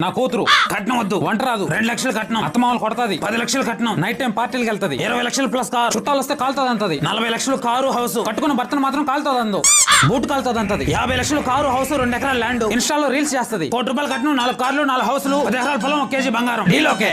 నా కూతురు కట్నం వద్దు, వంట రాదు, 2 లక్షలు కట్నం, అత్తమామలు కొడతాది, 10 లక్షలు కట్నం, నైట్ టైం పార్టీలకు వెళ్తది, 20 లక్షలు ప్లస్ కార్, చుట్టాలు వస్తే కాలుతుంది అంతది, 40 లక్షలు కారు హౌస్, కట్టుకున్న భర్తను మాత్రం కాలుతుంది అందు, బూట్ కాలుతుంది అంతది, 50 లక్షలు కారు హౌస్, 2 ఎకరాల ల్యాండ్, ఇన్స్టాలో రీల్స్ చేస్తది, 1 కోటి రూపాయలు కట్నం, 4 కార్లు, 4 హౌసులు, 10 ఎకరాల పొలం, 1 కేజీ బంగారం, డీలోకే.